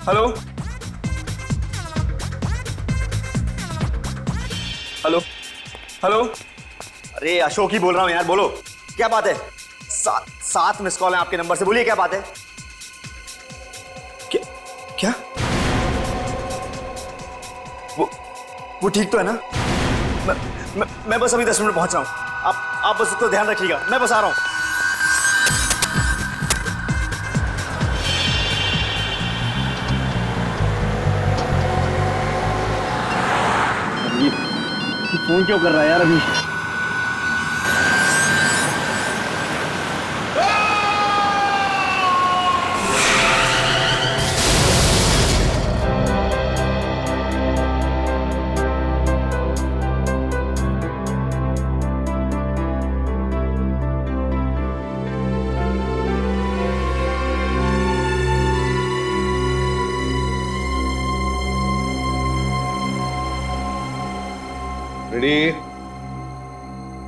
Hello hello hello. अरे अशोक ही बोल रहा हूँ यार, बोलो क्या बात है। सात मिस कॉल है आपके नंबर से, बोलिए क्या बात है। क्या क्या वो ठीक तो है ना? मैं बस अभी 10 मिनट पहुंच रहा हूँ। आप बस उसको ध्यान रखिएगा, मैं बस आ रहा हूँ। फोन क्यों कर रहा है यार अभी? रेडी?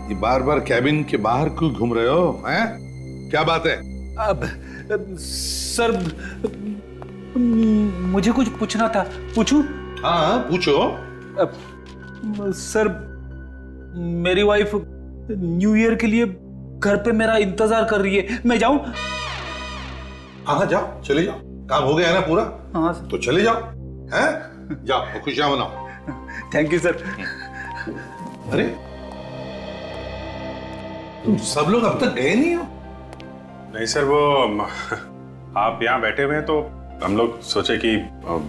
ये बार बार कैबिन के बाहर क्यों घूम रहे हो? हैं? क्या बात है? अब सर, मुझे कुछ पूछना था, पूछूं? हाँ पूछो। सर, मेरी वाइफ न्यू ईयर के लिए घर पे मेरा इंतजार कर रही है, मैं जाऊं? हाँ जाओ, चले जाओ। काम हो गया है ना पूरा? हाँ तो चले जाओ। हैं? जाओ खुशियां मनाओ। Thank you sir. अरे तुम सब लोग अब तक गए नहीं हो? नहीं सर, वो आप यहाँ बैठे हुए हैं तो हम लोग सोचे कि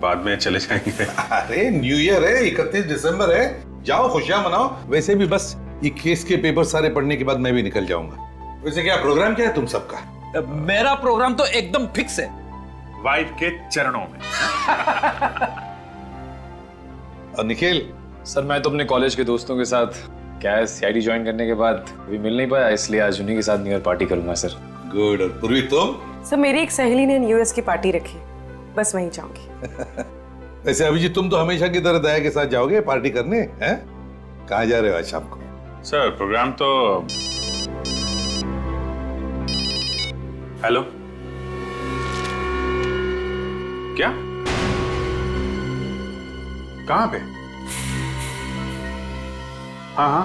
बाद में चले जाएंगे। अरे न्यू ईयर है, 31 दिसंबर है, जाओ खुशियां मनाओ। वैसे भी बस ये केस के पेपर सारे पढ़ने के बाद मैं भी निकल जाऊंगा। वैसे क्या प्रोग्राम क्या है तुम सबका? मेरा प्रोग्राम तो एकदम फिक्स है, वाइफ के चरणों में। और निखिल? सर मैं तो अपने कॉलेज के दोस्तों के साथ क्या है सीआईडी ज्वाइन करने के बाद अभी मिल नहीं पाया, इसलिए आज उन्हीं के साथ न्यू ईयर पार्टी करूंगा सर। गुड। और पूर्वी तुम? सर मेरी एक सहेली ने न्यू ईयर की पार्टी रखी, बस वहीं जाऊंगी। वैसे अभिजीत तुम तो हमेशा की तरह दया के साथ जाओगे पार्टी करने, हैं? कहाँ जा रहे हो आज शाम को? सर प्रोग्राम तो हेलो क्या? कहाँ पे? हाँ हाँ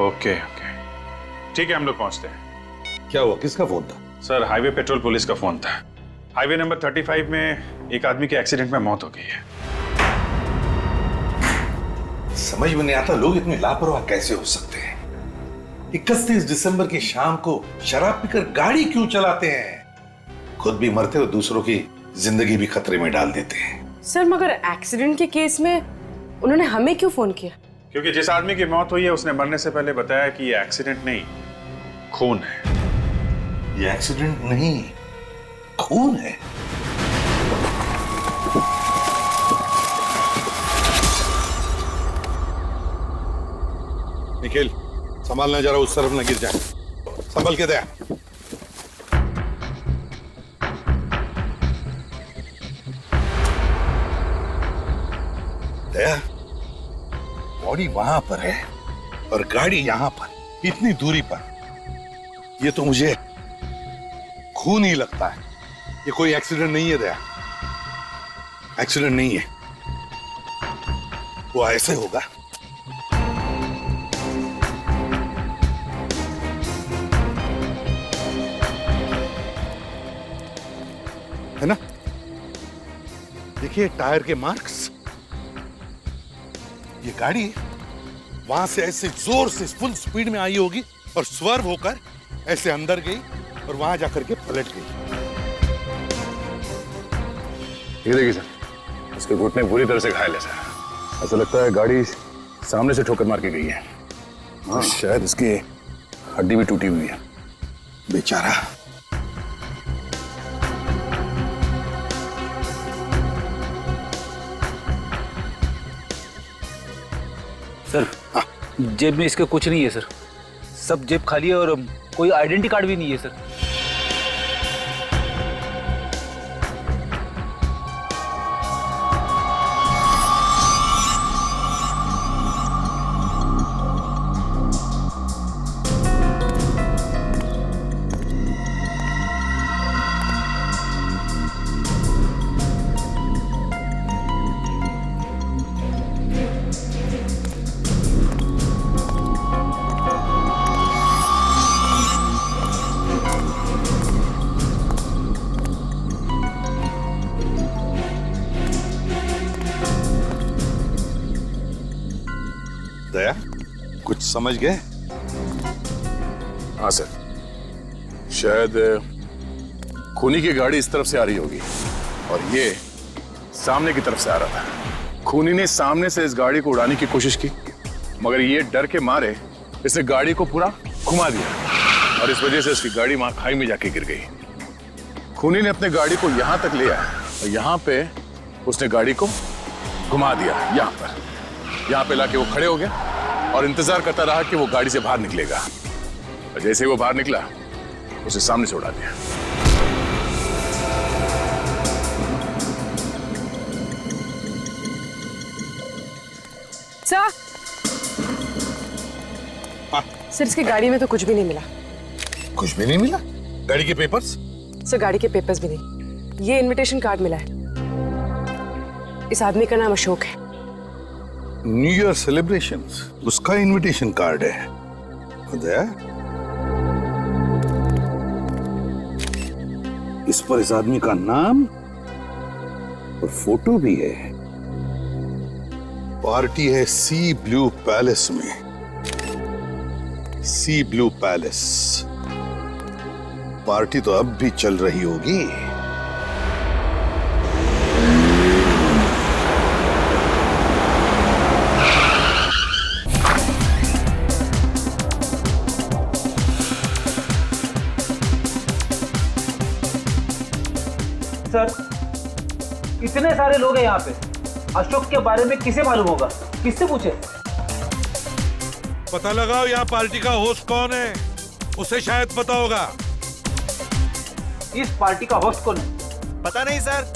ओके ओके ठीक है, हम लोग पहुंचते हैं। क्या हुआ, किसका फोन था? सर हाईवे पेट्रोल पुलिस का फोन था। हाईवे नंबर 35 में एक आदमी के एक्सीडेंट में मौत हो गई है। समझ में नहीं आता लोग इतने लापरवाह कैसे हो सकते हैं। 31 दिसंबर की शाम को शराब पीकर गाड़ी क्यों चलाते हैं? खुद भी मरते और दूसरों की जिंदगी भी खतरे में डाल देते हैं। सर मगर एक्सीडेंट के केस में उन्होंने हमें क्यों फोन किया? क्योंकि जिस आदमी की मौत हुई है उसने मरने से पहले बताया कि ये एक्सीडेंट नहीं, खून है। ये एक्सीडेंट नहीं, खून है। निखिल संभालना जरा, उस तरफ न गिर जाए, संभल के दे। दया, बॉडी वहां पर है और गाड़ी यहां पर, इतनी दूरी पर। ये तो मुझे खून ही लगता है। ये कोई एक्सीडेंट नहीं है दया, एक्सीडेंट नहीं है। वो ऐसे होगा है ना? देखिए टायर के मार्क्स। ये गाड़ी वहां से ऐसे जोर से फुल स्पीड में आई होगी और स्वर्व होकर ऐसे अंदर गई और वहां जाकर के पलट गई। ये देखिए सर, उसके घुटने पूरी तरह से घायल है सर। ऐसा लगता है गाड़ी सामने से ठोकर मार के गई है। हाँ। शायद इसकी हड्डी भी टूटी हुई है। बेचारा। सर जेब में इसके कुछ नहीं है सर, सब जेब खाली है और कोई आइडेंटिटी कार्ड भी नहीं है सर। कुछ समझ गए? हाँ सर, शायद खूनी की गाड़ी इस तरफ से आ रही होगी और ये सामने की तरफ से आ रहा था। खूनी ने सामने से इस गाड़ी को उड़ाने की कोशिश की, मगर ये डर के मारे इसने गाड़ी को पूरा घुमा दिया और इस वजह से उसकी गाड़ी वहां खाई में जाके गिर गई। खूनी ने अपने गाड़ी को यहां तक ले आया और यहां पे उसने गाड़ी को घुमा दिया। यहां पे लाके वो खड़े हो गया और इंतजार करता रहा कि वो गाड़ी से बाहर निकलेगा। और जैसे ही वो बाहर निकला, उसे सामने से उड़ा दिया। सर, सर इसकी गाड़ी में तो कुछ भी नहीं मिला। कुछ भी नहीं मिला? गाड़ी के पेपर्स? सर गाड़ी के पेपर्स भी नहीं। ये इनविटेशन कार्ड मिला है। इस आदमी का नाम अशोक है। न्यू ईयर सेलिब्रेशंस, उसका इनविटेशन कार्ड है। उदय, इस पर इस आदमी का नाम और फोटो भी है। पार्टी है सी ब्लू पैलेस में। सी ब्लू पैलेस पार्टी तो अब भी चल रही होगी। सर, इतने सारे लोग हैं यहाँ पे, अशोक के बारे में किसे मालूम होगा? किससे पूछे? पता लगाओ यहाँ पार्टी का होस्ट कौन है, उसे शायद पता होगा। इस पार्टी का होस्ट कौन है? पता नहीं सर।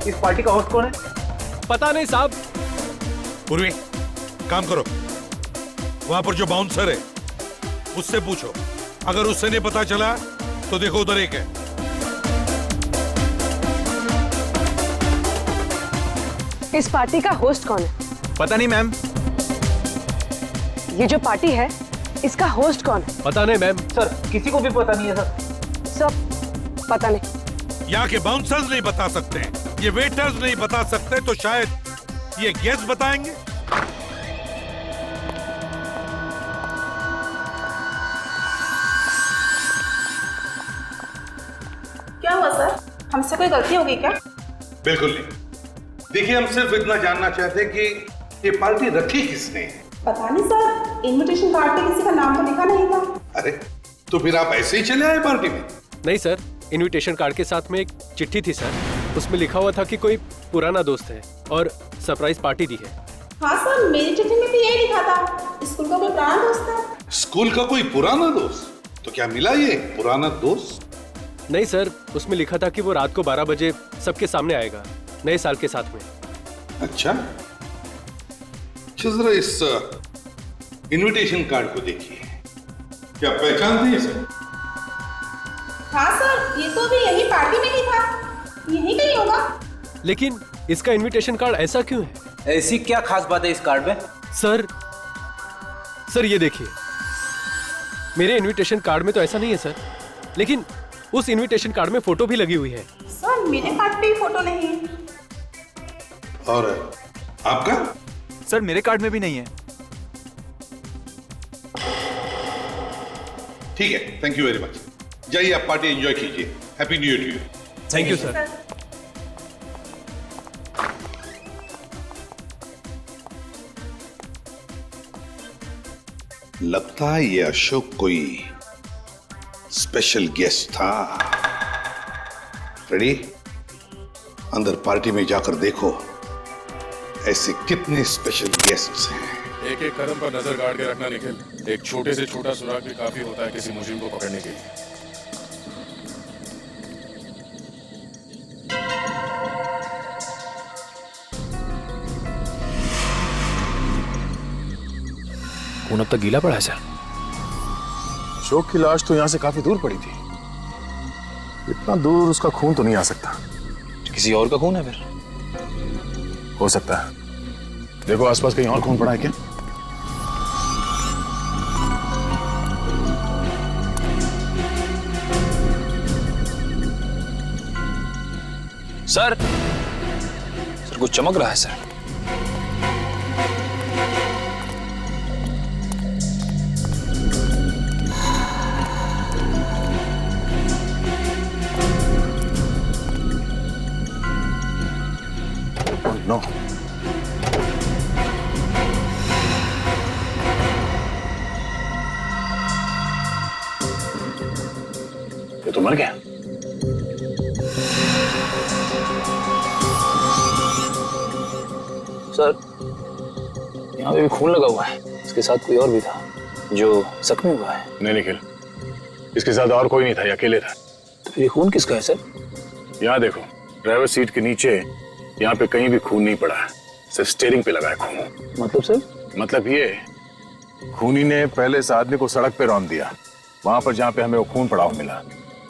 इस पार्टी का होस्ट कौन है? पता नहीं साहब। पूर्वी, काम करो, वहां पर जो बाउंसर है उससे पूछो। अगर उससे नहीं पता चला तो देखो उधर एक है। इस पार्टी का होस्ट कौन है? पता नहीं मैम। ये जो पार्टी है, इसका होस्ट कौन है? पता नहीं मैम। सर, किसी को भी पता नहीं है सर। सब पता नहीं। यहाँ के बाउंसर्स नहीं बता सकते, ये वेटर्स नहीं बता सकते, तो शायद ये गेस्ट बताएंगे। क्या हुआ सर? हमसे कोई गलती हो गई क्या? बिल्कुल नहीं। देखिए, हम सिर्फ इतना जानना चाहते हैं कि ये पार्टी रखी किसने है। पता नहीं सर, इनविटेशन कार्ड पे किसी का नाम तो लिखा नहीं था। अरे, तो फिर आप ऐसे ही चले आए पार्टी में? नहीं सर, इनविटेशन कार्ड के साथ में एक चिट्ठी थी सर। उसमें लिखा हुआ था कि कोई पुराना दोस्त है और सरप्राइज पार्टी दी है। हाँ सर, मेरी चिट्ठी में भी यही लिखा था, स्कूल का कोई पुराना दोस्त है। स्कूल का कोई पुराना दोस्त? तो क्या मिला ये पुराना दोस्त? नहीं सर, उसमें लिखा था कि वो रात को 12 बजे सबके सामने आएगा, नए साल के साथ में। अच्छा, जरा इस इनविटेशन कार्ड को देखिए। क्या पहचानते हैं इसे? हाँ सर, ये तो भी यही पार्टी में ही था, यही कहीं होगा। लेकिन इसका इनविटेशन कार्ड ऐसा क्यों है? ऐसी क्या खास बात है इस कार्ड में? सर ये देखिए, मेरे इनविटेशन कार्ड में तो ऐसा नहीं है सर, लेकिन उस इनविटेशन कार्ड में फोटो भी लगी हुई है। सर, मेरे कार्ड पे भी फोटो नहीं है। और आपका? सर, मेरे कार्ड में भी नहीं है। ठीक है, थैंक यू वेरी मच। जाइए, आप पार्टी एंजॉय कीजिए। Happy new year to you. Thank you sir. लगता है ये अशोक कोई स्पेशल गेस्ट था। रेडी? अंदर पार्टी में जाकर देखो ऐसे कितने स्पेशल गेस्ट्स हैं। एक एक कदम पर नजर गाड़ के रखना निखिल। एक छोटे से छोटा सुराग भी काफी होता है किसी मुजरिम को पकड़ने के लिए। खून अब तक गीला पड़ा है सर। अशोक की लाश तो यहाँ से काफी दूर पड़ी थी। इतना दूर उसका खून तो नहीं आ सकता। किसी और का खून है फिर? हो सकता है। देखो आसपास कहीं और खून पड़ा है क्या? सर कुछ चमक रहा है सर। नो। ये तो मर गया। सर, यहाँ पे भी खून लगा हुआ है। इसके साथ कोई और भी था जो जख्मी हुआ है। नहीं निखिल, इसके साथ और कोई नहीं था, ये अकेले था। तो फिर ये खून किसका है सर? यहाँ देखो, ड्राइवर सीट के नीचे यहाँ पे कहीं भी खून नहीं पड़ा है, सिर्फ स्टीयरिंग पे लगा है खून। मतलब सर? मतलब ये, खूनी ने पहले इस आदमी को सड़क पे रौंद दिया, वहां पर जहाँ पे हमें वो खून पड़ा हुआ मिला।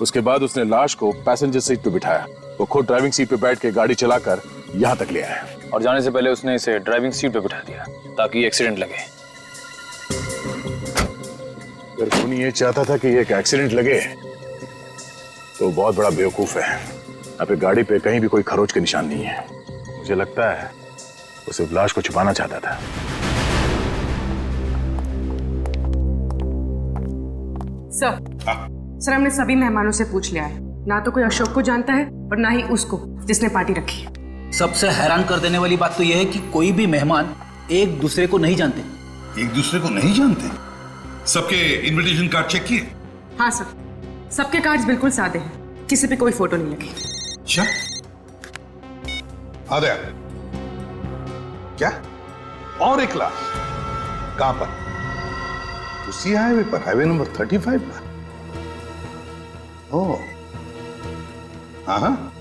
उसके बाद उसने लाश को पैसेंजर सीट पे बिठाया, वो खुद ड्राइविंग सीट पे बैठ के गाड़ी चलाकर यहाँ तक ले आया। और जाने से पहले उसने इसे ड्राइविंग सीट पे बिठा दिया ताकि एक्सीडेंट लगे। अगर खूनी ये चाहता था कि ये एक एक्सीडेंट लगे तो बहुत बड़ा बेवकूफ है। यहाँ पे गाड़ी पे कहीं भी कोई खरोच के निशान नहीं है। मुझे लगता है वो सिर्फ लाश को छुपाना चाहता था। सर, हमने सभी मेहमानों से पूछ लिया है, ना तो कोई अशोक को जानता है और ना ही उसको जिसने पार्टी रखी है। सबसे हैरान कर देने वाली बात तो यह है कि कोई भी मेहमान एक दूसरे को नहीं जानते। एक दूसरे को नहीं जानते? सबके इनविटेशन कार्ड चेक किए? हाँ सर, सबके कार्ड्स बिल्कुल सादे हैं, किसी पे कोई फोटो नहीं लगी। अच्छा, आदया, क्या और एक लाश? कहां पर? उसी हाईवे पर, हाईवे नंबर 35 पर? ओह, हाँ,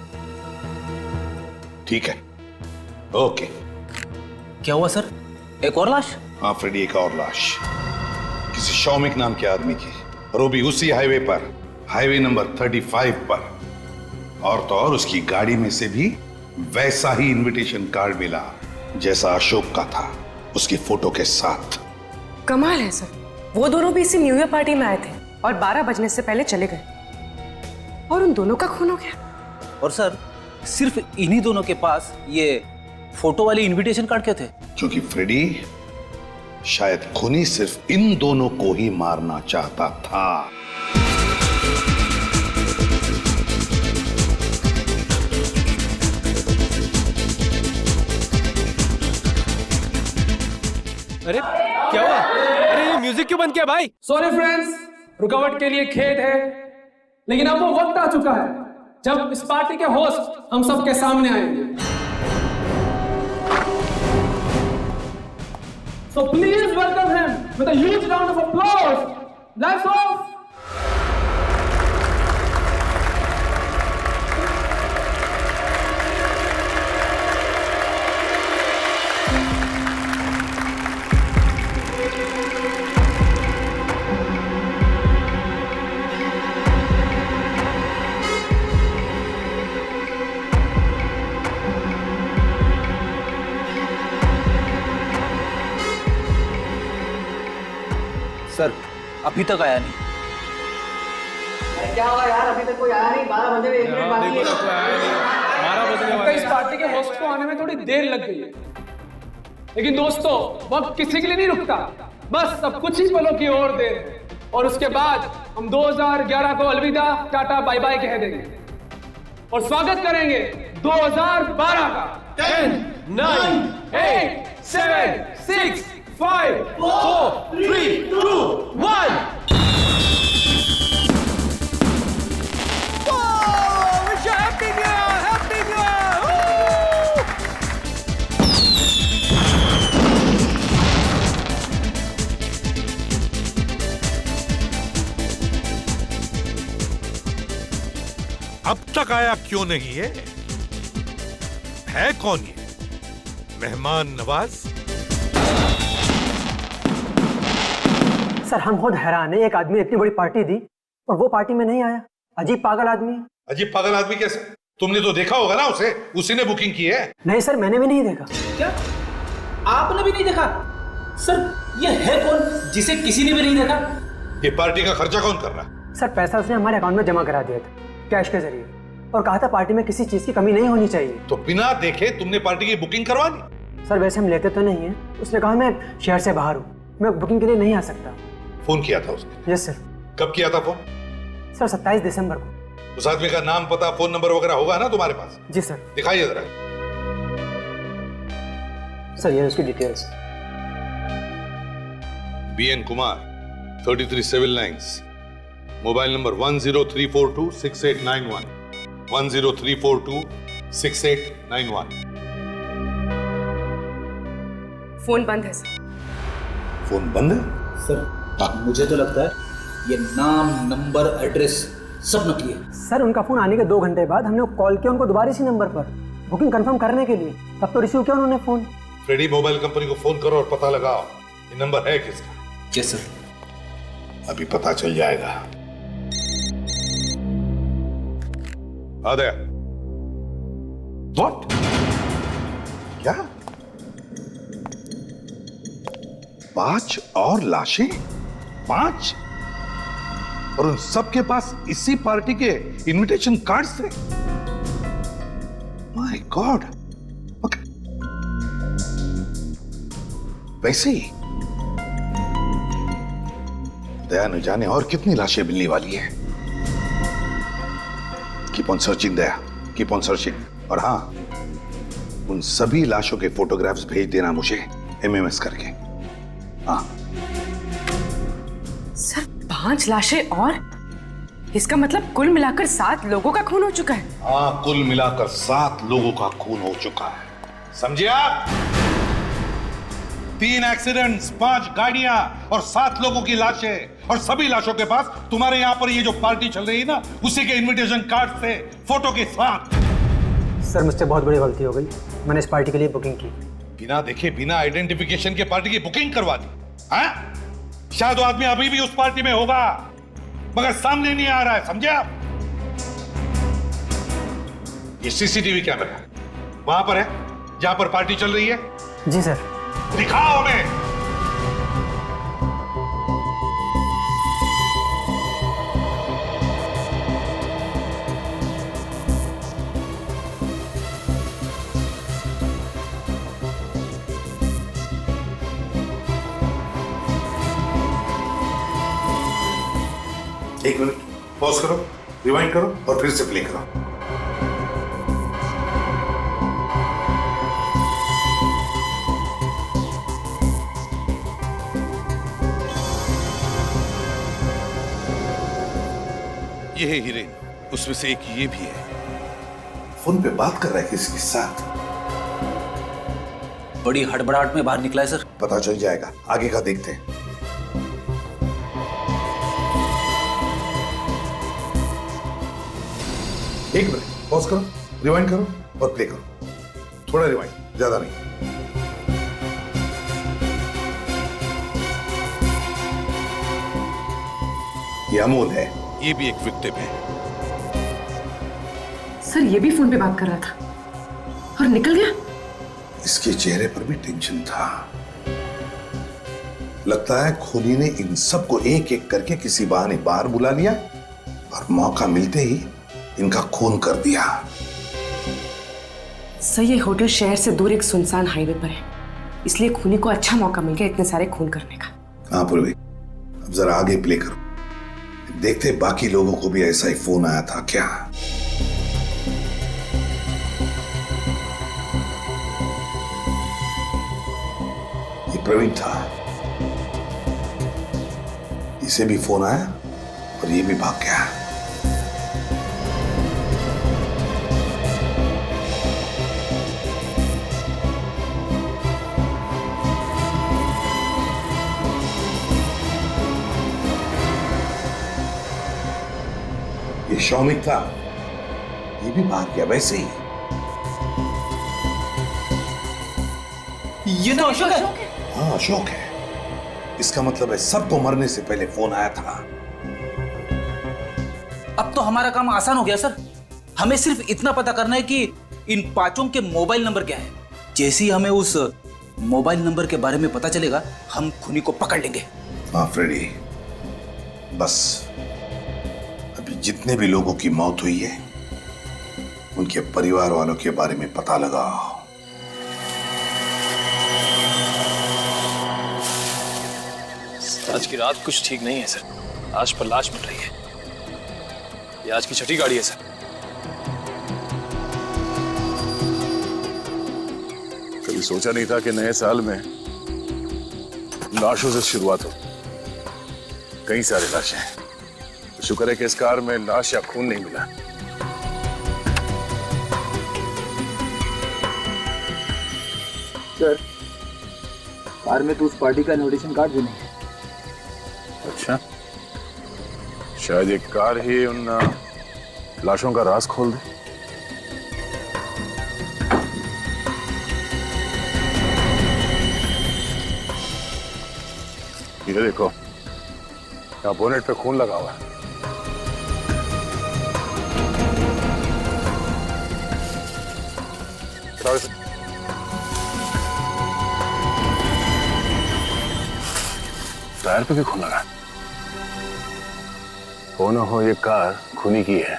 ठीक है, ओके। क्या हुआ सर? एक और लाश? हाँ फ्रेडी, एक और लाश किसी शौमिक नाम के आदमी की, और वो भी उसी हाईवे पर, हाईवे नंबर 35 पर। और तो और उसकी गाड़ी में से भी वैसा ही इनविटेशन कार्ड मिला जैसा अशोक का था, उसकी फोटो के साथ। कमाल है सर, वो दोनों भी इसी न्यू ईयर पार्टी में आए थे और 12 बजने से पहले चले गए, और उन दोनों का खून हो गया। और सर, सिर्फ इन्हीं दोनों के पास ये फोटो वाले इनविटेशन कार्ड क्यों थे? क्योंकि फ्रेडी, शायद खूनी सिर्फ इन दोनों को ही मारना चाहता था। अरे क्या हुआ? अरे ये म्यूजिक क्यों बंद किया भाई? सॉरी फ्रेंड्स, रुकावट के लिए खेद है, लेकिन अब वो वक्त आ चुका है जब इस पार्टी के होस्ट हम सबके सामने आएंगे। So please welcome him with a huge round of applause. Lights off. Sir, अभी तक आया नहीं। क्या हुआ यार, अभी तक कोई आया नहीं? 12 बजे में 1 मिनट बाकी है। 12 बजने तो वाले इस पार्टी के होस्ट को आने में थोड़ी देर लग गई है, लेकिन दोस्तों वक्त किसी के लिए नहीं रुकता, बस सब कुछ ही पलों की ओर देर है, और उसके बाद हम 2011 को अलविदा टाटा बाय बाय कह देंगे और स्वागत करेंगे 2012 का। 10, 9, 8, 7, 6, 5, 4, 3, 2, 1. अब तक आया क्यों नहीं है कौन ये? मेहमान नवाज? सर, हम खुद हैरान है, एक आदमी ने इतनी बड़ी पार्टी दी और वो पार्टी में नहीं आया। अजीब पागल आदमी है। अजीब पागल आदमी कैसे? तुमने तो देखा होगा ना उसे, उसी ने बुकिंग की है। नहीं सर, मैंने भी नहीं देखा। क्या आपने भी नहीं देखा? सर, ये है कौन जिसे किसी ने भी नहीं देखा? ये पार्टी का खर्चा कौन कर रहा है? सर, पैसा उसने हमारे अकाउंट में जमा करा दिया था कैश के जरिए, और कहा था पार्टी में किसी चीज की कमी नहीं होनी चाहिए। तो बिना देखे तुमने पार्टी की बुकिंग करवा दी? सर, वैसे हम लेते तो नहीं है, उसने कहा मैं शहर से बाहर हूँ, मैं बुकिंग के लिए नहीं आ सकता। फोन किया था उसने? Yes sir. कब किया था फोन? सर, 27 दिसंबर को। उस आदमी का नाम, पता, फोन नंबर वगैरह होगा ना तुम्हारे पास? जी सर। दिखाइए जरा। सर ये उसकी details. BN Kumar, 33 civil lines. Mobile number 103426891. 103426891. Phone बंद है सर। फोन बंद है? सर मुझे तो लगता है ये नाम नंबर एड्रेस सब नकली है। सर उनका फोन आने के 2 घंटे बाद हमने कॉल किया उनको दोबारा इसी नंबर पर बुकिंग कंफर्म करने के लिए, तब तो रिसीव किया उन्होंने फोन। फ्रेडी मोबाइल कंपनी को फोन करो और पता लगाओ ये नंबर है किसका। Yes sir. अभी पता चल जाएगा। What? क्या 5 और लाशें? 5 और उन सबके पास इसी पार्टी के इनविटेशन कार्ड्स थे। My God. वैसे ही दया न जाने और कितनी लाशें मिलने वाली है। Keep on searching Daya, keep on searching. और हाँ, उन सभी लाशों के फोटोग्राफ्स भेज देना मुझे MMS करके। हाँ सर 5 लाशें और इसका मतलब कुल मिलाकर 7 लोगों का खून हो चुका है। हाँ, कुल मिलाकर 7 लोगों का खून हो चुका है, समझे आप? 3 एक्सीडेंट्स, 5 गाड़ियां और 7 लोगों की लाशें। और सभी लाशों के पास तुम्हारे यहाँ पर ये जो पार्टी चल रही है ना, उसी के इनविटेशन कार्ड थे, फोटो के साथ। सर मुझसे बहुत बड़ी गलती हो गई, मैंने इस पार्टी के लिए बुकिंग की। बिना देखे, बिना आइडेंटिफिकेशन के पार्टी की बुकिंग करवा दी। हाँ? शायद वो आदमी अभी भी उस पार्टी में होगा, मगर सामने नहीं आ रहा है, समझे आप? ये CCTV कैमरा वहां पर है जहां पर पार्टी चल रही है। जी सर। दिखाओ हमें। एक मिनट पॉज करो, रिवाइंड करो और फिर से प्ले करो। ये है हीरेन, उसमें से एक ये भी है। फोन पे बात कर रहा है किसके साथ? बड़ी हड़बड़ाहट में बाहर निकला है सर। पता चल जाएगा, आगे का देखते हैं। एक मिनट पॉज करो, रिवाइंड करो और प्ले करो। थोड़ा रिवाइंड, ज्यादा नहीं। ये अमोल है, ये भी एक विक्टिम है। सर ये भी फोन पे बात कर रहा था और निकल गया। इसके चेहरे पर भी टेंशन था। लगता है खूनी ने इन सबको एक एक करके किसी बहाने बाहर बुला लिया और मौका मिलते ही इनका खून कर दिया। सर ये होटल शहर से दूर एक सुनसान हाईवे पर है, इसलिए खूनी को अच्छा मौका मिल गया इतने सारे खून करने का। हाँ पूर्वी, अब जरा आगे प्ले करो, देखते बाकी लोगों को भी ऐसा ही फोन आया था क्या। ये प्रवीण था, इसे भी फोन आया और ये भी भाग गया। ये शौमिक था, ये भी भाग गया वैसे ही। ये तो अशोक है। हाँ अशोक है, इसका मतलब है सबको मरने से पहले फोन आया था। अब तो हमारा काम आसान हो गया सर। हमें सिर्फ इतना पता करना है कि इन 5 के मोबाइल नंबर क्या है। जैसे ही हमें उस मोबाइल नंबर के बारे में पता चलेगा, हम खूनी को पकड़ लेंगे। हाँ फ्रेडी, बस अभी जितने भी लोगों की मौत हुई है उनके परिवार वालों के बारे में पता लगाओ। आज की रात कुछ ठीक नहीं है सर। लाश पर लाश मिल रही है। ये आज की छठी गाड़ी है सर। ये सोचा नहीं था कि नए साल में लाशों से शुरुआत हो। कई सारी लाशें हैं। तो शुक्र है कि इस कार में लाश या खून नहीं मिला। सर, कार में तो उस पार्टी का इनविटेशन कार्ड भी नहीं है। अच्छा, शायद एक कार ही उन लाशों का राज खोल दे। ये देखो, यहाँ बोनेट पे खून लगा हुआ है। टायर पे भी खून लगा। हो ना हो ये कार खूनी की है।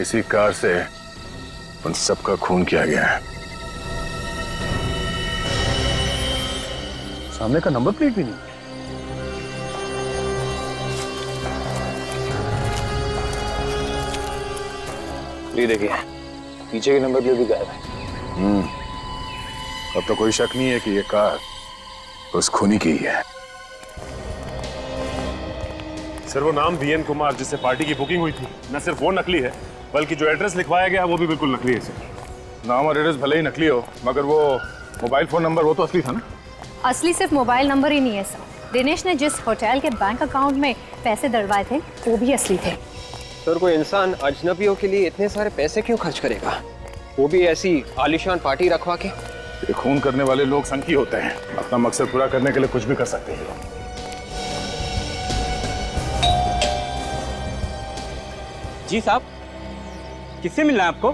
इसी कार से उन सबका खून किया गया है। सामने का नंबर प्लेट भी नहीं। ये देखिए, पीछे के नंबर प्लेट भी गायब है। अब तो कोई शक नहीं है कि ये कार उस खूनी की ही है। सर, वो नाम वीएन कुमार जिससे पार्टी की बुकिंग हुई थी, न सिर्फ वो नकली है बल्कि जो एड्रेस लिखवाया गया वो भी बिल्कुल नकली है सर। नाम और एड्रेस भले ही नकली हो, मगर वो मोबाइल फोन नंबर वो तो असली था ना। असली सिर्फ मोबाइल नंबर ही नहीं है सर। दिनेश ने जिस होटल के बैंक अकाउंट में पैसे डलवाए थे वो भी असली थे। सर, कोई इंसान अजनबियों के लिए इतने सारे पैसे क्यों खर्च करेगा, वो भी ऐसी आलीशान पार्टी रखवा के? ये खून करने वाले लोग संकी होते हैं। अपना मकसद पूरा करने के लिए कुछ भी कर सकते हैं। जी साहब, किससे मिलना है आपको?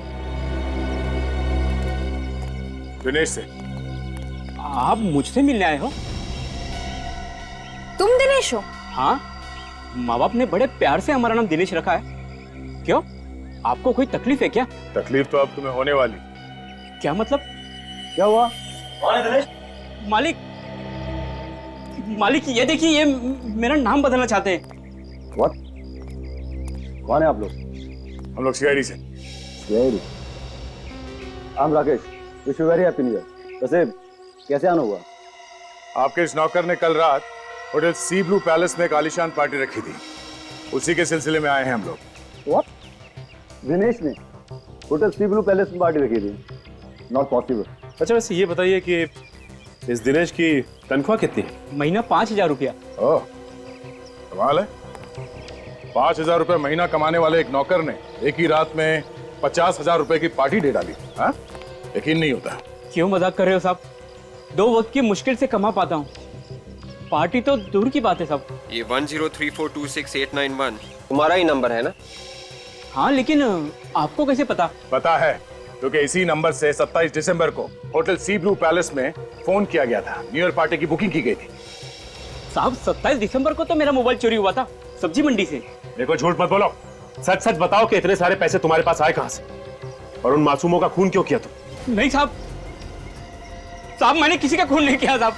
दिनेश से। आप मुझसे मिलने आए हो? तुम दिनेश हो? हाँ, माँ बाप ने बड़े प्यार से हमारा नाम दिनेश रखा है। क्यों, आपको कोई तकलीफ है क्या? तकलीफ तो अब तुम्हें होने वाली। क्या मतलब? क्या हुआ? कौन है दिनेश? मालिक, मालिक ये देखिए, ये मेरा नाम बदलना चाहते हैं। What? कौन है आप लोग? हम लोग सीआईडी से। CID? I'm Rakesh. Wish you very happy new year. वैसे कैसे आना हुआ? आपके इस नौकर ने कल रात होटल सी ब्लू पैलेस में एक आलीशान पार्टी रखी थी, उसी के सिलसिले में आए हैं हम लोग। What? दिनेश ने होटल सी ब्लू पैलेस में पार्टी रखी थी? Not possible. अच्छा, वैसे ये बताइए कि इस दिनेश की तनख्वाह कितनी है? महीना 5,000 रुपया। ओह, कमाल है। 5,000 रुपए महीना कमाने वाले एक नौकर ने एक ही रात में 50,000 रुपए की पार्टी दे डाली। हाँ, यकीन नहीं होता। क्यों मजाक कर रहे हो साहब? 2 वक्त की मुश्किल से कमा पाता हूँ, पार्टी तो दूर की बात है साहब। ये 1034268991 तुम्हारा ही नंबर है ना? हाँ, लेकिन आपको कैसे पता? पता है क्योंकि इसी नंबर से 27 दिसंबर को होटल सी ब्लू पैलेस में फोन किया गया था। न्यू ईयर पार्टी की बुकिंग की गई थी। साहब, 27 दिसंबर को तो मेरा मोबाइल चोरी हुआ था सब्जी मंडी से। देखो, झूठ मत बोलो, सच सच बताओ कि इतने सारे पैसे तुम्हारे पास आए कहां से, और उन मासूमों का खून क्यों किया तुम? नहीं साहब, साहब मैंने किसी का खून नहीं किया साहब।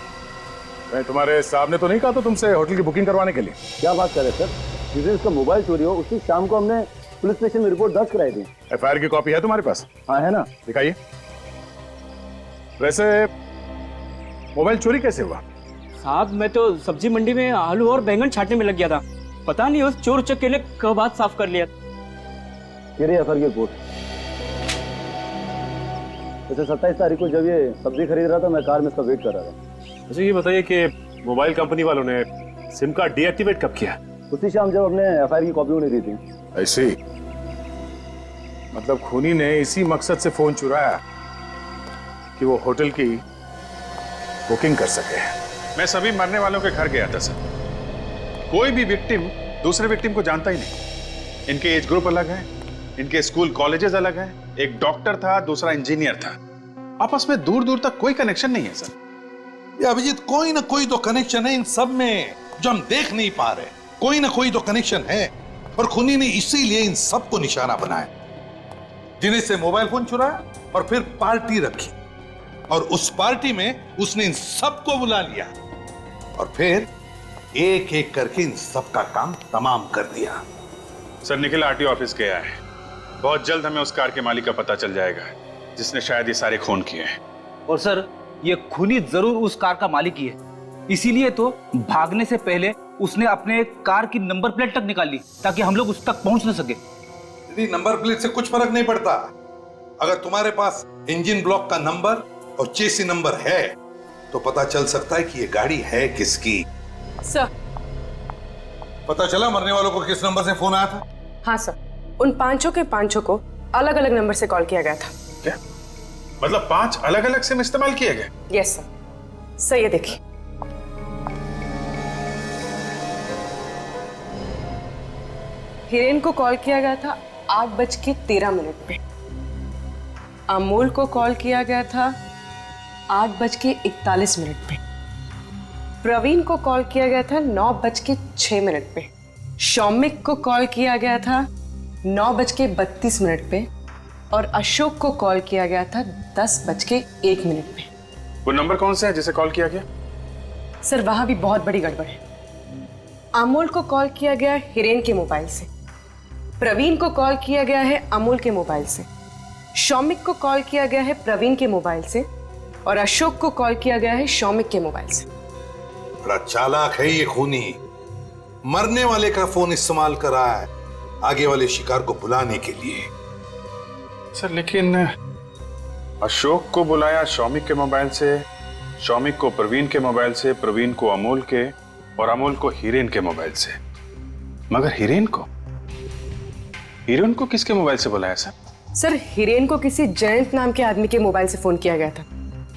मैं तुम्हारे साहब ने तो नहीं कहा था तुमसे होटल की बुकिंग करवाने के लिए? क्या बात कर रहे सर? जिस दिन उसका मोबाइल चोरी हो उसी शाम को हमने पुलिस स्टेशन में रिपोर्ट दर्ज कराई थी। एफआईआर की कॉपी है तुम्हारे पास? हाँ है ना। दिखाइए। वैसे मोबाइल चोरी कैसे हुआ? साहब, मैं तो सब्जी मंडी में आलू और बैंगन छाटने में लग गया था। पता नहीं उस चोर उचक्के ने कब हाथ साफ कर लिया। एफआईआर की रिपोर्ट। वैसे 27 तारीख को जब ये सब्जी खरीद रहा था, मैं कार में इसका वेट कर रहा था। अच्छा, ये बताइए कि मोबाइल कंपनी वालों ने सिम कार्ड डीएक्टिवेट कब किया? उसी शाम जब अपने एफआईआर की कॉपी उन्हें दी थी। ऐसे ही? मतलब खूनी ने इसी मकसद से फोन चुराया कि वो होटल की बुकिंग कर सके। मैं सभी मरने वालों के घर गया था सर। कोई भी विक्टिम दूसरे विक्टिम को जानता ही नहीं। इनके एज ग्रुप अलग है, इनके स्कूल कॉलेजेस अलग हैं। एक डॉक्टर था, दूसरा इंजीनियर था। आपस में दूर दूर तक कोई कनेक्शन नहीं है सर। ये अभिजीत, कोई ना कोई तो कनेक्शन है इन सब में जो हम देख नहीं पा रहे। कोई ना कोई तो कनेक्शन है, और खूनी ने इसीलिए इन सबको निशाना बनाया। दिनेश से मोबाइल फोन चुराया और फिर पार्टी रखी, और उस पार्टी में उसने इन सबको बुला लिया और फिर एक एक करके इन सबका काम तमाम कर दिया। सर, निखिल आरटीओ ऑफिस गया है। बहुत जल्द हमें उस कार के मालिक का पता चल जाएगा जिसने शायद ये सारे खून किए हैं। और सर, ये खूनी जरूर उस कार का मालिक ही है। इसीलिए तो भागने से पहले उसने अपने कार की नंबर प्लेट तक निकाल ली ताकि हम लोग उस तक पहुंच न सके। दीदी, नंबर प्लेट से कुछ फर्क नहीं पड़ता। अगर तुम्हारे पास इंजन ब्लॉक का नंबर और चेसी नंबर है तो पता चल सकता है कि ये गाड़ी है किसकी। सर। पता चला मरने वालों को किस नंबर से फोन आया था? हाँ सर, उन पांचों को अलग अलग नंबर से कॉल किया गया था। क्या मतलब 5 अलग अलग सिम इस्तेमाल किए गए? Yes sir. सर ये देखिए, हिरेन को कॉल किया गया था 8:13 पे, अमोल को कॉल किया गया था 8:41 पे, प्रवीण को कॉल किया गया था 9:06 पे, शौमिक को कॉल किया गया था 9:32 पे और अशोक को कॉल किया गया था 10:01 पे। वो नंबर कौन सा है जिसे कॉल किया गया? सर वहां भी बहुत बड़ी गड़बड़ है। अमोल को कॉल किया गया हिरेन के मोबाइल से, प्रवीण को कॉल किया गया है अमोल के मोबाइल से, शौमिक को कॉल किया गया है प्रवीण के मोबाइल से और अशोक को कॉल किया गया है शौमिक के मोबाइल से। बड़ा चालाक है ये खूनी। मरने वाले का फोन इस्तेमाल करा है आगे वाले शिकार को बुलाने के लिए। सर लेकिन अशोक को बुलाया शौमिक के मोबाइल से, शौमिक को प्रवीण के मोबाइल से, प्रवीण को अमोल के और अमोल को हिरेन के मोबाइल से। मगर हिरेन को किसके मोबाइल से बुलाया सर? सर हिरेन को किसी जयंत नाम के आदमी के मोबाइल से फोन किया गया था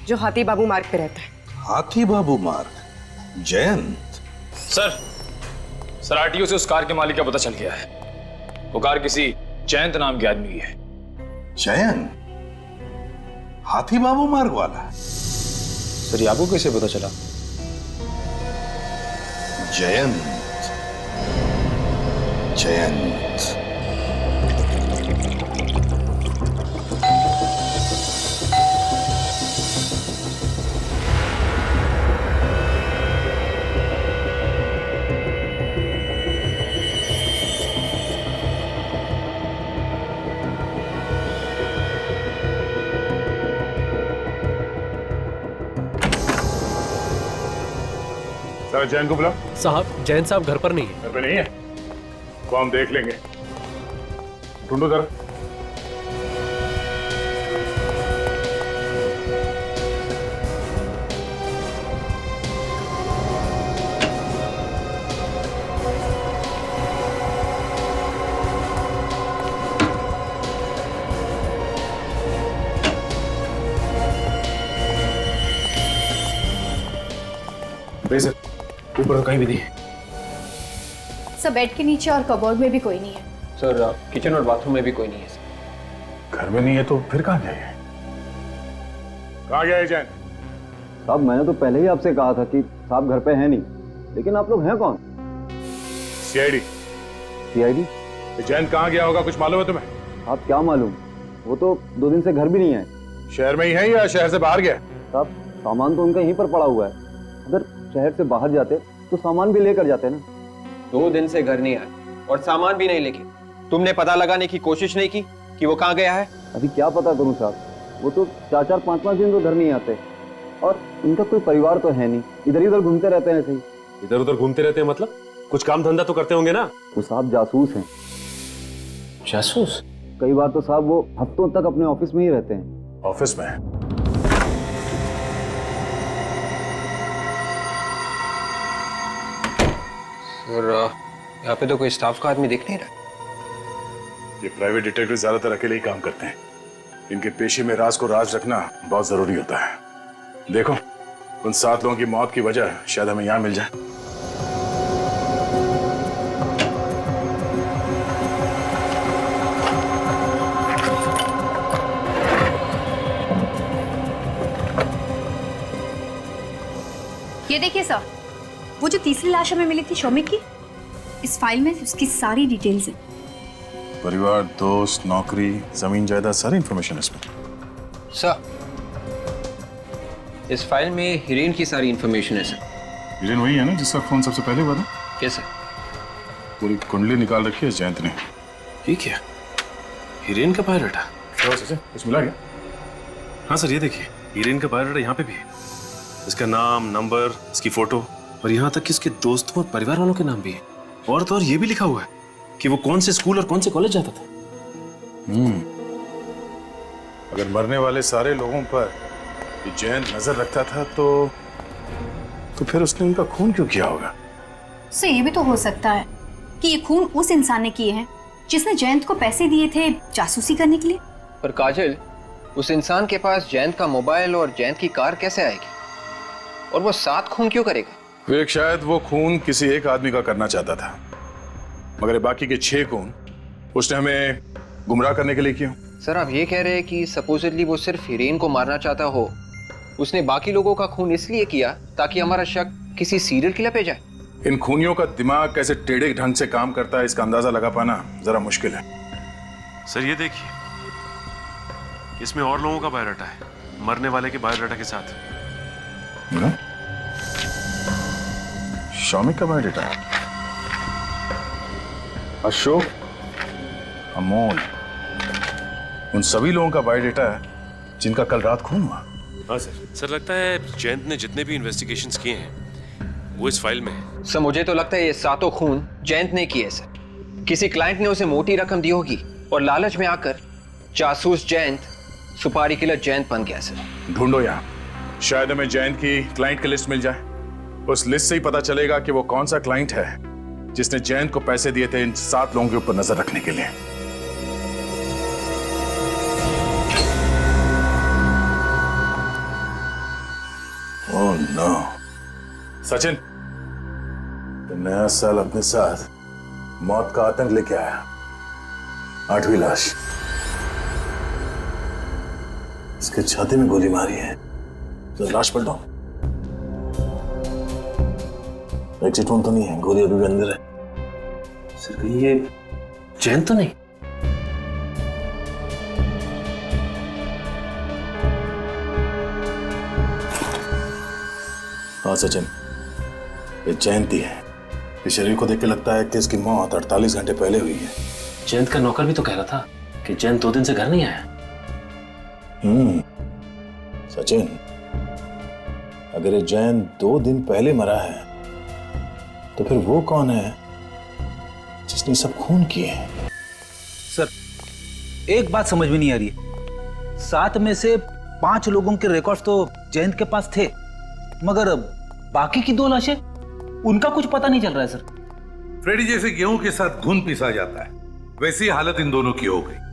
जो हाथी बाबू मार्ग पे रहता है। हाथी बाबू मार्ग? जयंत? सर आरटीओ से उस कार के मालिक का पता चल गया है। वो कार किसी जयंत नाम के आदमी की है। जयंत? हाथी बाबू मार्ग वाला? सर ये आपको कैसे पता चला? जयंत। जैन को बुला। साहब जैन साहब घर पर नहीं है। घर पे नहीं है तो हम देख लेंगे। ढूंढो जरा। सर ऊपर कहीं भी नहीं है। सर बेड के नीचे और कबोर्ड में भी कोई नहीं है। सर किचन और बाथरूम में भी कोई नहीं है सर। घर में नहीं है तो फिर कहाँ गया है? कहाँ गया है जैन? साहब मैंने तो पहले ही आपसे कहा था कि साहब घर पे हैं नहीं, लेकिन आप लोग हैं कौन? सीआईडी। सीआईडी? जैन कहाँ गया होगा कुछ मालूम है तुम्हें? आप क्या मालूम, वो तो 2 दिन से घर भी नहीं है। शहर में ही है या शहर से बाहर गया? साहब सामान तो उनका यहीं पर पड़ा हुआ है। अगर शहर से बाहर जाते तो सामान भी लेकर जाते ना। 2 दिन से घर नहीं आए और सामान भी नहीं लेके तुमने पता लगाने की कोशिश नहीं की कि वो कहाँ गया है? अभी क्या पता करूं साहब, वो तो 4-4, 5-5 दिन तो घर नहीं आते और उनका कोई परिवार तो है नहीं, इधर उधर घूमते रहते हैं। ऐसे ही इधर उधर घूमते रहते हैं मतलब कुछ काम धंधा तो करते होंगे ना? वो साहब जासूस हैं। जासूस? कई बार तो साहब वो हफ्तों तक अपने ऑफिस में ही रहते हैं। ऑफिस में? सर यहाँ पे तो कोई स्टाफ का आदमी दिख नहीं रहा। ये प्राइवेट डिटेक्टिव ज्यादातर अकेले ही काम करते हैं। इनके पेशे में राज को राज रखना बहुत जरूरी होता है। देखो उन 7 लोगों की मौत की वजह शायद हमें यहाँ मिल जाए। ये देखिए सर, वो जो तीसरी लाश हमें मिली थी शौमिक की, इस फाइल में उसकी सारी डिटेल्स हैं। परिवार, दोस्त, नौकरी, जमीन जायदाद, सारी इंफॉर्मेशन इसमें। सर इस फाइल में हिरेन की सारी इंफॉर्मेशन है सर। हिरेन वही है ना जिसका फोन सबसे पहले हुआ था? Yes sir. पूरी कुंडली निकाल रखी है जयंत ने। ठीक है, हिरेन का बायोडाटा। कुछ मिला क्या? हाँ सर ये देखिए, हिरेन का बायोडाटा यहाँ पे भी है। इसका नाम, नंबर, इसकी फोटो और यहाँ तक कि इसके दोस्तों और परिवार वालों के नाम भी है। और तो और ये भी लिखा हुआ है कि वो कौन से स्कूल और कौन से कॉलेज जाता था। अगर मरने वाले सारे लोगों पर ये जयंत नजर रखता था तो फिर उसने उनका खून क्यों किया होगा? सर ये भी तो हो सकता है कि ये खून उस इंसान ने किए हैं जिसने जयंत को पैसे दिए थे जासूसी करने के लिए। पर काजल, उस इंसान के पास जयंत का मोबाइल और जयंत की कार कैसे आएगी? और वो 7 खून क्यों करेगा? विवेक, शायद वो खून किसी एक आदमी का करना चाहता था, मगर बाकी के 6 खून उसने हमें गुमराह करने के लिए किया। सर आप ये कह रहे हैं कि सपोजिटली वो सिर्फ हिरेन को मारना चाहता हो, उसने बाकी लोगों का खून इसलिए किया ताकि हमारा शक किसी सीरियल किलर पे जाए। इन खूनियों का दिमाग कैसे टेढ़े ढंग से काम करता है इसका अंदाजा लगा पाना जरा मुश्किल है। सर ये देखिए, इसमें और लोगों का बायोडाटा है, मरने वाले के बायोडाटा के साथ। शौमिक का बायोडाटा है, अशोक, अमोल, उन सभी लोगों का बायोडाटा है जिनका कल रात खून हुआ। हाँ सर लगता है जयंत ने जितने भी इन्वेस्टिगेशंस किए हैं वो इस फाइल में है। सर मुझे तो लगता है ये 7 खून जयंत ने किए सर। किसी क्लाइंट ने उसे मोटी रकम दी होगी और लालच में आकर जासूस जयंत सुपारी किलर जयंत बन गया सर। ढूंढो यहाँ, शायद हमें जयंत की क्लाइंट की लिस्ट मिल जाए। उस लिस्ट से ही पता चलेगा कि वो कौन सा क्लाइंट है जिसने जयंत को पैसे दिए थे इन 7 लोगों के ऊपर नजर रखने के लिए। ओह नो, सचिन, नया साल अपने साथ मौत का आतंक लेके आया। 8वीं लाश, इसके छाती में गोली मारी है तो लाश पलटो। एग्जिट वन तो नहीं है, गोली अभी भी अंदर है। सर कहीं ये जयंत तो नहीं? हाँ सचिन, ये जयंती है। इस शरीर को देख के लगता है कि इसकी मौत 48 घंटे पहले हुई है। जयंत का नौकर भी तो कह रहा था कि जयंत 2 दिन से घर नहीं आया। सचिन, अगर ये जयंत 2 दिन पहले मरा है तो फिर वो कौन है जिसने सब खून किए? सर एक बात समझ में नहीं आ रही है, 7 में से 5 लोगों के रिकॉर्ड्स तो जयंत के पास थे, मगर बाकी की 2 लाशें उनका कुछ पता नहीं चल रहा है सर। फ्रेडी जैसे गेहूं के साथ घुन पीसा जाता है, वैसी हालत इन दोनों की हो गई।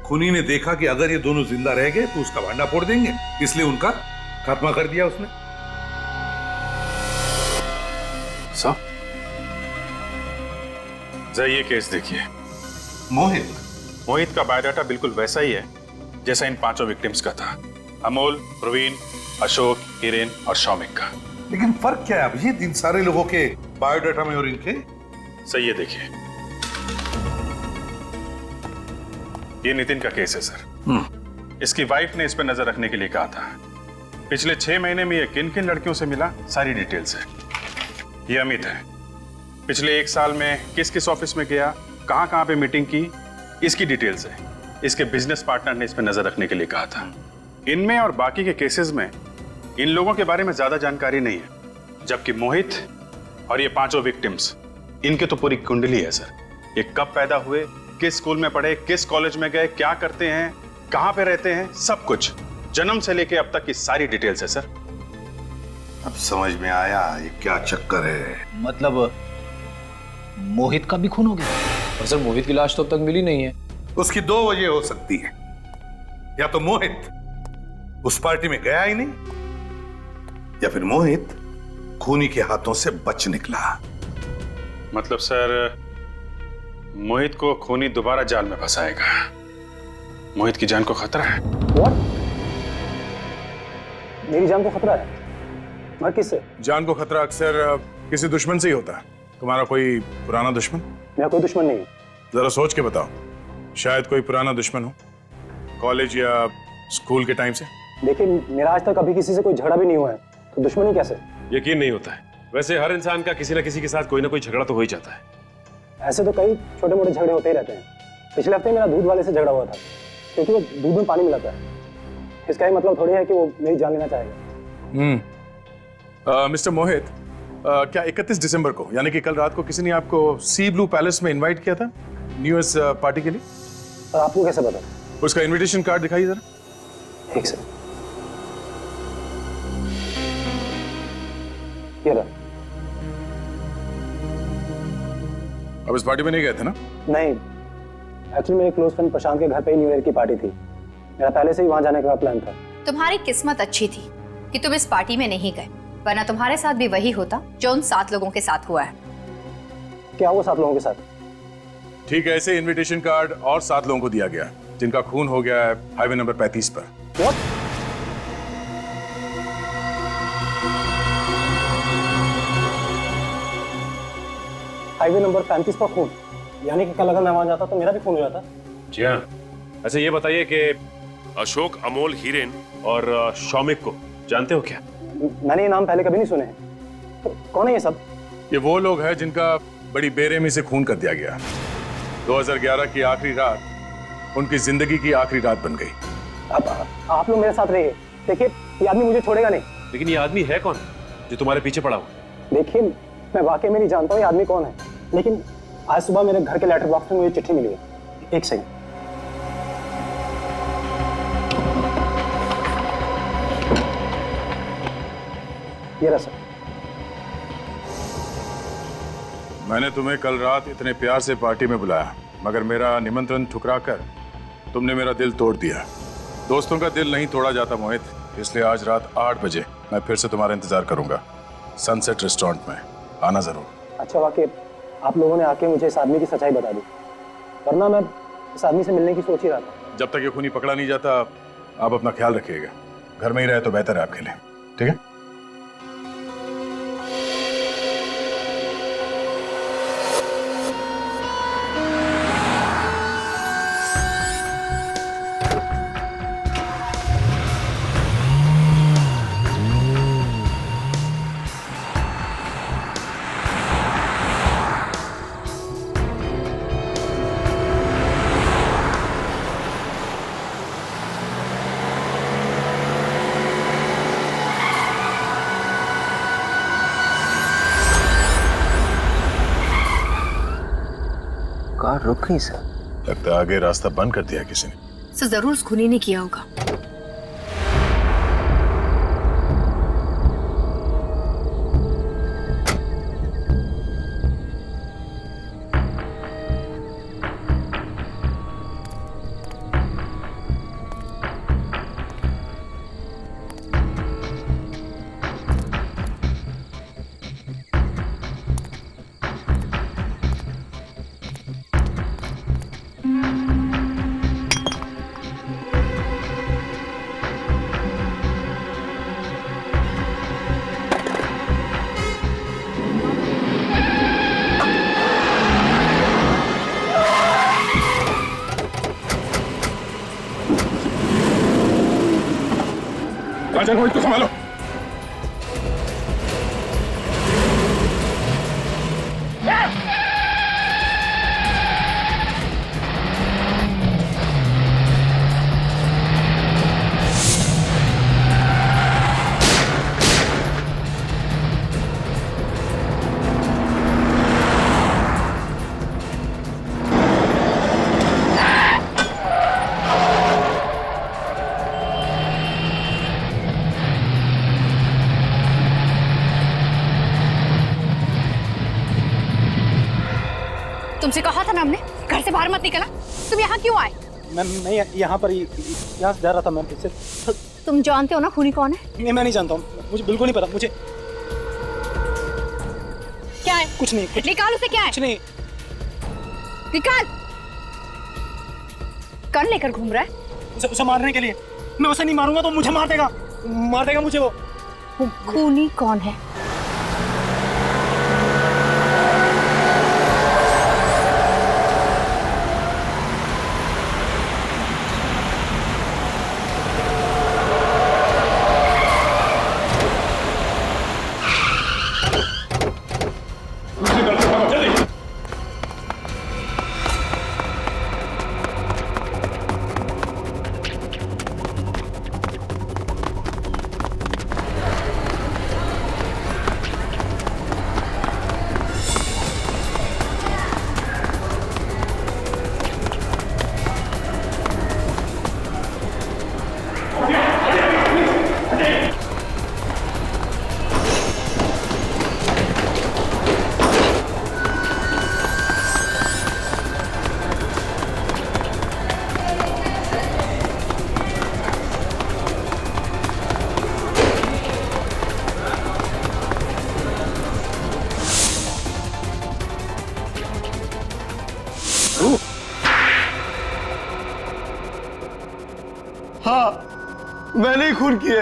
खूनी ने देखा कि अगर ये दोनों जिंदा रह गए तो उसका भांडा फोड़ देंगे, इसलिए उनका खात्मा कर दिया उसने। साहब, जरा ये केस देखिए। मोहित का बायोडाटा बिल्कुल वैसा ही है जैसा इन 5 विक्टिम्स का था। अमोल, प्रवीण, अशोक, हिरेन और शौमिक का। लेकिन फर्क क्या है अभिजीत इन सारे लोगों के बायोडाटा में और इनके? सही है, देखिए ये नितिन का केस है सर। इसकी वाइफ ने इस पर नजर रखने के लिए कहा था। पिछले 6 महीने में ये किन किन लड़कियों से मिला, सारी डिटेल्स है। ये अमित है, पिछले 1 साल में किस किस ऑफिस में गया, कहां कहां पे मीटिंग की, इसकी डिटेल्स है। इसके बिजनेस पार्टनर ने इस पर नजर रखने के लिए कहा था। इनमें और बाकी के केसेस में इन लोगों के बारे में ज्यादा जानकारी नहीं है, जबकि मोहित और ये 5 विक्टिम्स, इनके तो पूरी कुंडली है सर। ये कब पैदा हुए, किस स्कूल में पढ़े, किस कॉलेज में गए, क्या करते हैं, कहां पे रहते हैं, सब कुछ जन्म से लेके अब तक की सारी डिटेल्स है सर। अब समझ में आया ये क्या चक्कर है। मतलब मोहित का भी खून हो गया? और सर मोहित की लाश तो अब तक मिली नहीं है। उसकी 2 वजह हो सकती है, या तो मोहित उस पार्टी में गया ही नहीं, या फिर मोहित खूनी के हाथों से बच निकला। मतलब सर मोहित को खूनी दोबारा जाल में फंसाएगा। मोहित की जान को खतरा है। What? मेरी जान को खतरा है? मगर किससे? जान को खतरा अक्सर किसी दुश्मन से ही होता है। तुम्हारा कोई पुराना दुश्मन? मेरा कोई दुश्मन नहीं है। जरा सोच के बताओ, शायद कोई पुराना दुश्मन हो, कॉलेज या स्कूल के टाइम से। देखिए मेरा आज तक अभी किसी से कोई झगड़ा भी नहीं हुआ है, तो दुश्मनी कैसे? यकीन नहीं होता है। वैसे हर इंसान का किसी न किसी के साथ कोई ना कोई झगड़ा तो हो ही जाता है। ऐसे तो कई छोटे मोटे झगड़े होते ही रहते हैं। पिछले हफ्ते मेरा दूध वाले से झगड़ा हुआ था, क्योंकि वो दूध में पानी मिलाता है। इसका ही मतलब थोड़ी है कि वो मेरी जान लेना चाहेगा। मिस्टर मोहित, क्या 31 दिसंबर को यानी कि कल रात को किसी ने आपको सी ब्लू पैलेस में इनवाइट किया था न्यू ईयर्स पार्टी के लिए? और आपको कैसे पता? उसका इनविटेशन कार्ड दिखाइए जरा। ठीक सर, ये रहा। अब इस पार्टी में नहीं गए थे ना? नहीं, एक्चुअली मेरे क्लोज फ्रेंड प्रशांत के घर पे ही न्यू ईयर की पार्टी थी। मेरा पहले से ही वहां जाने का प्लान था। तुम्हारी किस्मत अच्छी थी कि तुम इस पार्टी में नहीं गए, वरना तुम्हारे साथ भी वही होता जो उन 7 लोगों के साथ हुआ है। क्या वो 7 लोगों के साथ? ठीक है, ऐसे इनविटेशन कार्ड और 7 लोगों को दिया गया जिनका खून हो गया है हाईवे नंबर 35 पर। What? हाईवे नंबर 35 पर खून, यानी कि कल अगर मैं वहां जाता तो मेरा भी खून हो जाता। जी हाँ। अच्छा ये बताइए कि अशोक, अमोल, हीरेन और शौमिक को जानते हो क्या? मैंने ये नाम पहले कभी नहीं सुने हैं। तो कौन है ये सब? ये वो लोग हैं जिनका बड़ी बेरहमी से खून कर दिया गया। 2011 की आखिरी रात उनकी जिंदगी की आखिरी रात बन गई। अब आप लोग मेरे साथ रहिए। देखिए, ये आदमी मुझे छोड़ेगा नहीं। लेकिन ये आदमी है कौन जो तुम्हारे पीछे पड़ा हुआ? देखिए, मैं वाकई में नहीं जानता हूँ ये आदमी कौन है, लेकिन आज सुबह मेरे घर के लेटर बॉक्स में मुझे चिट्ठी मिली है। एक सेकंड। ये रहा सर। मैंने तुम्हें कल रात इतने प्यार से पार्टी में बुलाया, मगर मेरा निमंत्रण ठुकराकर तुमने मेरा दिल तोड़ दिया। दोस्तों का दिल नहीं तोड़ा जाता मोहित, इसलिए आज रात 8 बजे मैं फिर से तुम्हारा इंतजार करूंगा सनसेट रेस्टोरेंट में। आना जरूर। अच्छा हुआ कि आप लोगों ने आके मुझे इस आदमी की सच्चाई बता दी, वरना मैं इस आदमी से मिलने की सोच ही रहा था। जब तक ये खूनी पकड़ा नहीं जाता आप अपना ख्याल रखिएगा। घर में ही रहे तो बेहतर है आपके लिए, ठीक है? कार रुक गई सर। लगता है आगे रास्ता बंद कर दिया किसी ने। सर जरूर उस खूनी ने किया होगा। चल मोहित को संभालो। तुमसे कहा था ना हमने, घर से बाहर मत निकलना। तुम यहाँ क्यों आए? मैं यहाँ पर यहाँ से जा रहा था मैम। तुम जानते हो ना खूनी कौन है? नहीं, मैं नहीं जानता हूँ, मुझे बिल्कुल नहीं पता। मुझे क्या है? कुछ नहीं। निकाल उसे। क्या है? कुछ नहीं। निकाल। गन लेकर घूम रहा है? उसे मारने के लिए। मैं उसे नहीं मारूंगा तो मुझे मार देगा मुझे। वो खूनी कौन है? हाँ, मैंने ही खून किए।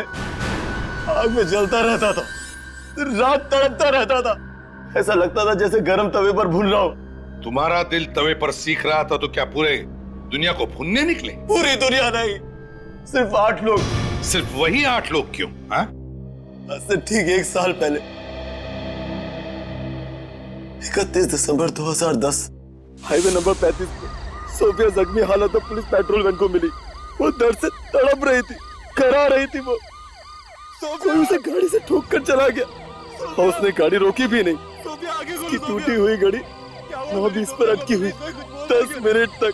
आग में जलता रहता था, रात तड़पता रहता था, ऐसा लगता था जैसे गर्म तवे पर भून रहा हूं। तुम्हारा दिल तवे पर सीख रहा था तो क्या पूरे दुनिया को भूनने निकले? पूरी दुनिया नहीं, सिर्फ 8 लोग। सिर्फ वही 8 लोग क्यों? हाँ? आज से ठीक 1 साल पहले 31 दिसंबर 2010 हाईवे नंबर 35 पर सोफिया जख्मी हालत में पुलिस पेट्रोल वैन को मिली। वो दर्द से तड़प रही थी, करा रही थी। वो सोफिया उसे गाड़ी से ठोक कर चला गया और उसने गाड़ी रोकी भी नहीं। उसकी टूटी हुई गाड़ी 9:20 पर अटकी हुई। 10 मिनट तक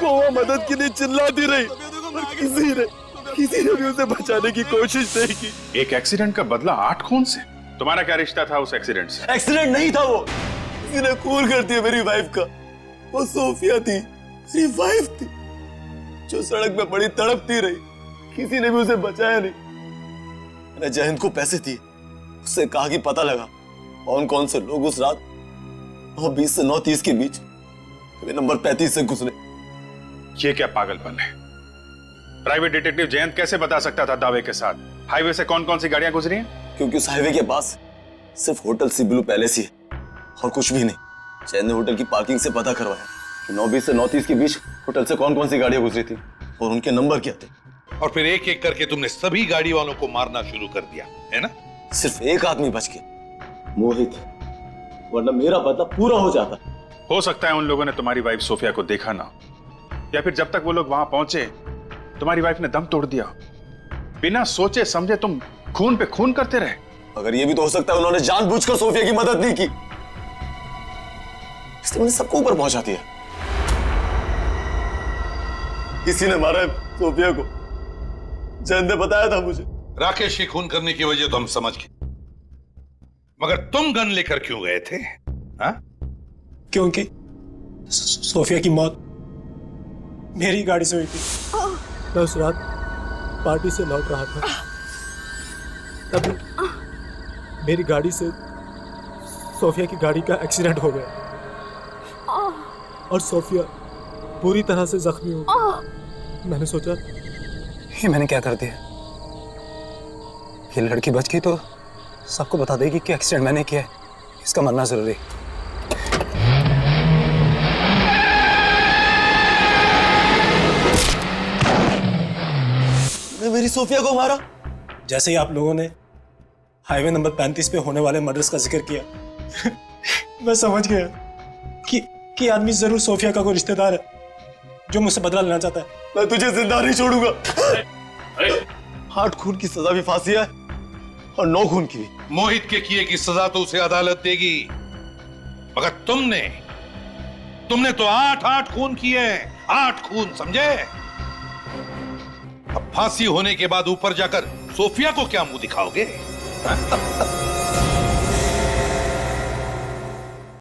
वो मदद के लिए चिल्लाती रही और किसी ने भी उसे बचाने की कोशिश नहीं की। एक एक्सीडेंट का बदला 8 खून से? तुम्हारा क्या रिश्ता था उस एक्सीडेंट से? एक्सीडेंट नहीं था वो, किसी ने खून कर दिया मेरी वाइफ का। वो सोफिया थी, मेरी वाइफ थी, जो सड़क पे पड़ी तड़पती रही। किसी ने भी उसे बचाया नहीं। मैंने जयंत को पैसे दिए, उससे कहा कि पता लगा कौन कौन से लोग उस रात 9:20 से 9:30 के बीच नंबर 35 से गुजरे। ये क्या पागलपन है? प्राइवेट डिटेक्टिव जयंत कैसे बता सकता था दावे के साथ हाईवे से कौन कौन सी गाड़ियां गुजरी हैं? क्योंकि उस हाईवे के पास सिर्फ होटल सी ब्लू पैलेस ही है और कुछ भी नहीं। जयंत ने होटल की पार्किंग से पता करवाया कि 9:20 से 9:30 के बीच होटल से कौन कौन सी गाड़ियां गुजरी थी और उनके नंबर क्या थे। और फिर एक एक करके तुमने सभी गाड़ी वालों को मारना शुरू कर दिया, है ना? सिर्फ एक आदमी बच गया, मोहित, वरना मेरा बदला पूरा हो जाता। हो सकता है उन लोगों ने तुम्हारी वाइफ सोफिया को देखा ना, या फिर जब तक वो लोग वहां पहुंचे तुम्हारी वाइफ ने दम तोड़ दिया। बिना सोचे समझे तुम खून पे खून करते रहे। अगर ये भी तो हो सकता है उन्होंने जानबूझकर सोफिया की मदद नहीं की, इसलिए उन्हें सबको ऊपर पहुंचा दिया। किसी ने मारा है सोफिया को, जयंत ने बताया था मुझे। राकेश की खून करने की वजह तो हम समझ गए, मगर तुम गन लेकर क्यों गए थे? हाँ? क्योंकि सोफिया की मौत मेरी गाड़ी से हुई थी। मैं उस रात पार्टी से लौट रहा था, तभी मेरी गाड़ी से सोफिया की गाड़ी का एक्सीडेंट हो गया और सोफिया पूरी तरह से जख्मी हो गई। मैंने सोचा ये मैंने क्या कर दिया, ये लड़की बच गई तो सबको बता देगी कि एक्सीडेंट मैंने किया है, इसका मरना जरूरी। मेरी सोफिया को मारा? जैसे ही आप लोगों ने हाईवे नंबर 35 पे होने वाले मर्डर्स का जिक्र किया मैं समझ गया कि आदमी जरूर सोफिया का कोई रिश्तेदार है जो मुझसे बदला लेना चाहता है। मैं तुझे जिंदा नहीं छोड़ूंगा। 8 खून की सजा भी फांसी है और 9 खून की भी। मोहित के किए की सजा तो उसे अदालत देगी, मगर तुमने तो 8 खून किए, 8 खून, समझे? अब फांसी होने के बाद ऊपर जाकर सोफिया को क्या मुंह दिखाओगे?